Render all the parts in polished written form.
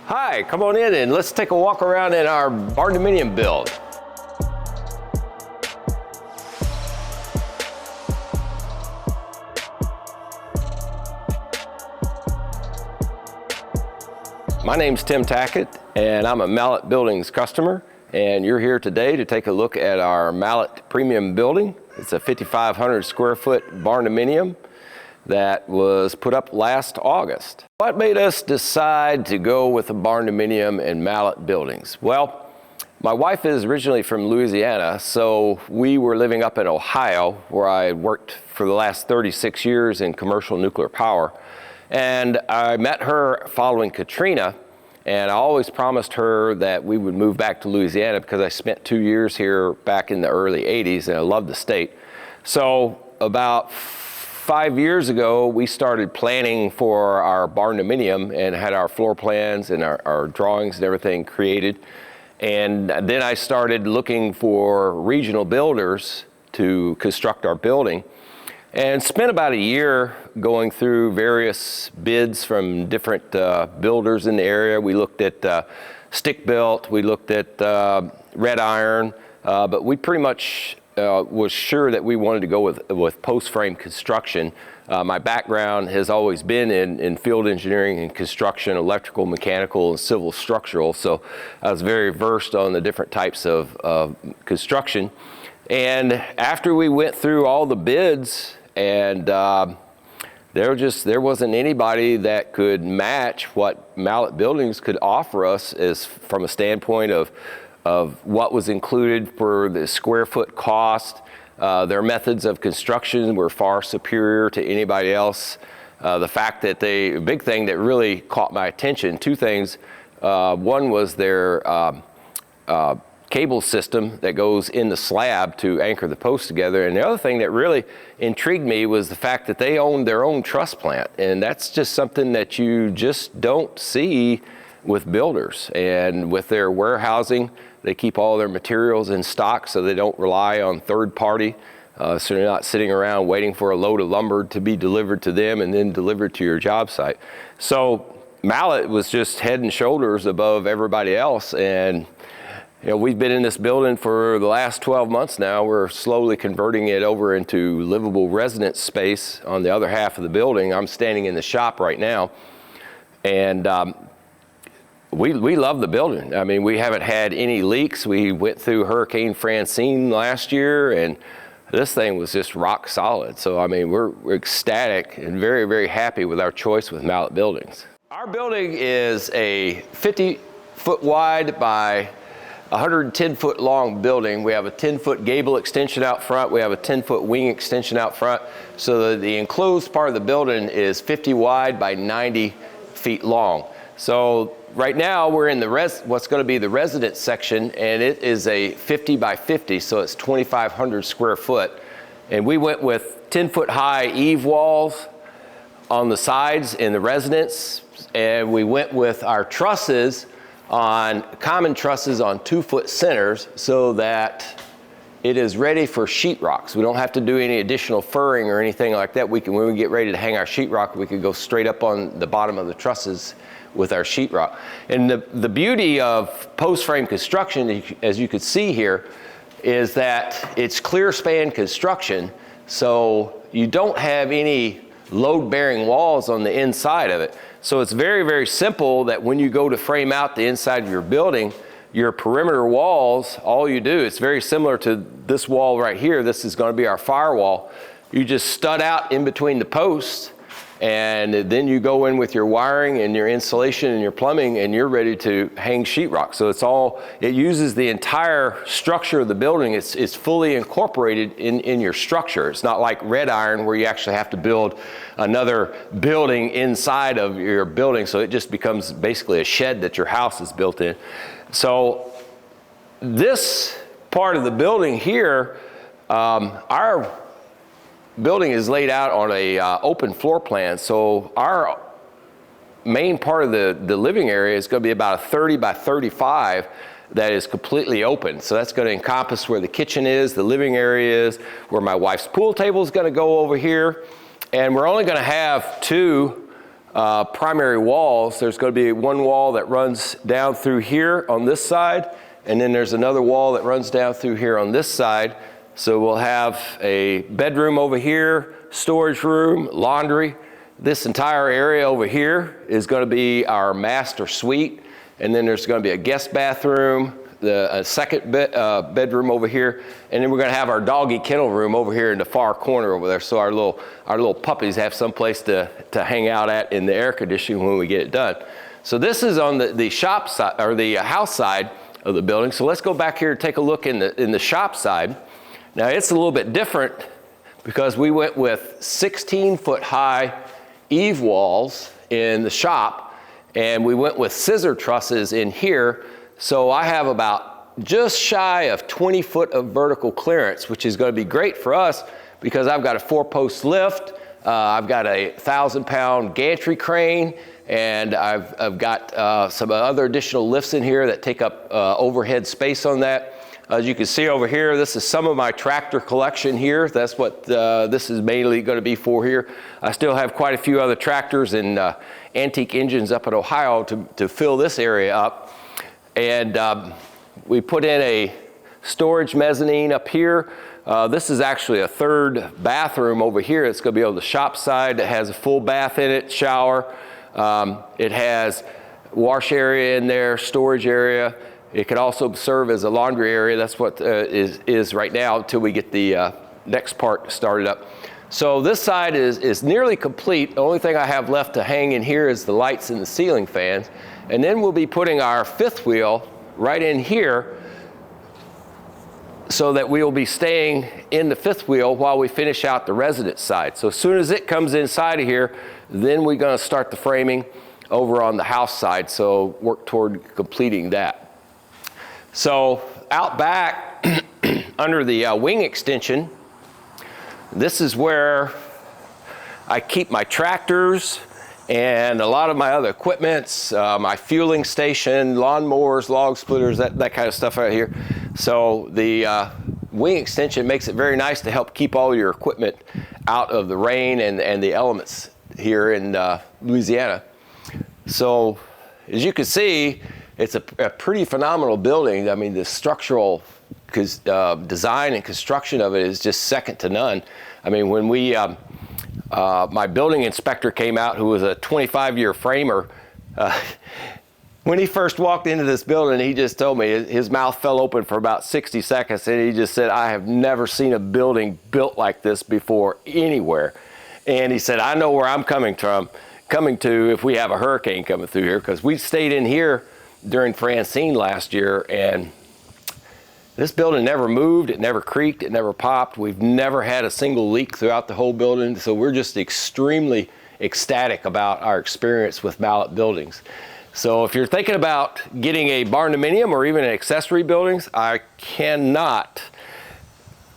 Hi, come on in and let's take a walk around in our barn dominium build. My name's Tim Tackett and I'm a Mallett Buildings customer, and you're here today to take a look at our Mallett premium building. It's a 5,500 square foot barn dominium that was put up last August. What made us decide to go with a barn dominium and Mallett Buildings? Well, my wife is originally from Louisiana, so we were living up in Ohio, where I had worked for the last 36 years in commercial nuclear power. And I met her following Katrina, and I always promised her that we would move back to Louisiana because I spent 2 years here back in the early 80s and I loved the state. So about 5 years ago, we started planning for our barn dominium and had our floor plans and our drawings and everything created. And then I started looking for regional builders to construct our building, and spent about a year going through various bids from different builders in the area. We looked at stick built, we looked at red iron, but we pretty much was sure that we wanted to go with post frame construction. My background has always been in field engineering and construction, electrical, mechanical, and civil structural, so I was very versed on the different types of construction. And after we went through all the bids, and there wasn't anybody that could match what Mallett Buildings could offer us as from a standpoint of what was included for the square foot cost. Their methods of construction were far superior to anybody else. The fact that a big thing that really caught my attention, two things. One was their cable system that goes in the slab to anchor the posts together. And the other thing that really intrigued me was the fact that they own their own truss plant. And that's just something that you just don't see with builders. And with their warehousing, they keep all their materials in stock so they don't rely on third party. So they're not sitting around waiting for a load of lumber to be delivered to them and then delivered to your job site. So Mallett was just head and shoulders above everybody else. And you know, we've been in this building for the last 12 months now. We're slowly converting it over into livable residence space on the other half of the building. I'm standing in the shop right now, and we love the building. I mean, we haven't had any leaks. We went through Hurricane Francine last year, and this thing was just rock solid. So, I mean, we're ecstatic and very, very happy with our choice with Mallett Buildings. Our building is a 50-foot wide by 110-foot long building. We have a 10-foot gable extension out front. We have a 10-foot wing extension out front. So the enclosed part of the building is 50 wide by 90 feet long. So right now we're in what's going to be the residence section, and it is a 50 by 50, so it's 2,500 square foot. And we went with 10-foot high eave walls on the sides in the residence, and we went with our trusses on common trusses on 2-foot centers so that it is ready for sheetrock. We don't have to do any additional furring or anything like that. When we get ready to hang our sheetrock, we could go straight up on the bottom of the trusses with our sheetrock. And the beauty of post frame construction, as you could see here, is that it's clear span construction, so you don't have any load-bearing walls on the inside of it. So it's very, very simple that when you go to frame out the inside of your building, your perimeter walls, all you do, it's very similar to this wall right here. This is going to be our firewall. You just stud out in between the posts, and then you go in with your wiring and your insulation and your plumbing, and you're ready to hang sheetrock. So it uses the entire structure of the building. It's fully incorporated in your structure. It's not like red iron where you actually have to build another building inside of your building. So it just becomes basically a shed that your house is built in. So this part of the building here, our building is laid out on a open floor plan. So our main part of the living area is going to be about a 30 by 35 that is completely open. So that's going to encompass where the kitchen is, the living area is, where my wife's pool table is going to go over here. And we're only going to have two primary walls. There's going to be one wall that runs down through here on this side, and then there's another wall that runs down through here on this side. So we'll have a bedroom over here, storage room, laundry. This entire area over here is going to be our master suite, and then there's going to be a guest bathroom, a second bedroom over here, and then we're going to have our doggy kennel room over here in the far corner over there, so our little puppies have some place to hang out at in the air conditioning when we get it done. So this is on the shop side, or the house side of the building. So let's go back here and take a look in the shop side. Now it's a little bit different because we went with 16-foot high eave walls in the shop, and we went with scissor trusses in here. So I have about just shy of 20 foot of vertical clearance, which is going to be great for us because I've got a 4-post lift, I've got a 1,000-pound gantry crane, and I've got some other additional lifts in here that take up overhead space on that. As you can see over here, this is some of my tractor collection here. That's what this is mainly going to be for here. I still have quite a few other tractors and antique engines up in Ohio to fill this area up. And we put in a storage mezzanine up here. This is actually a third bathroom over here. It's going to be on the shop side. It has a full bath in it, shower. It has wash area in there, storage area. It could also serve as a laundry area. That's what is right now until we get the next part started up. So this side is nearly complete. The only thing I have left to hang in here is the lights and the ceiling fans. And then we'll be putting our fifth wheel right in here so that we will be staying in the fifth wheel while we finish out the residence side. So as soon as it comes inside of here, then we're going to start the framing over on the house side. So work toward completing that. So out back under the wing extension, this is where I keep my tractors and a lot of my other equipments, my fueling station, lawnmowers, log splitters, that kind of stuff right here. So the wing extension makes it very nice to help keep all your equipment out of the rain and the elements here in Louisiana. So as you can see, it's a pretty phenomenal building. I mean, the structural design and construction of it is just second to none. I mean, when we my building inspector came out, who was a 25-year framer. When he first walked into this building, he just told me his mouth fell open for about 60 seconds, and he just said, "I have never seen a building built like this before anywhere." And he said, "I know where I'm coming to if we have a hurricane coming through here," because we stayed in here during Francine last year, and this building never moved, it never creaked, it never popped. We've never had a single leak throughout the whole building, so we're just extremely ecstatic about our experience with Mallett Buildings. So if you're thinking about getting a barn-dominium or even an accessory buildings, I cannot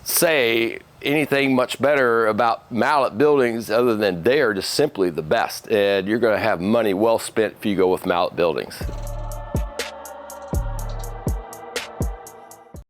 say anything much better about Mallett Buildings other than they are just simply the best, and you're going to have money well spent if you go with Mallett Buildings.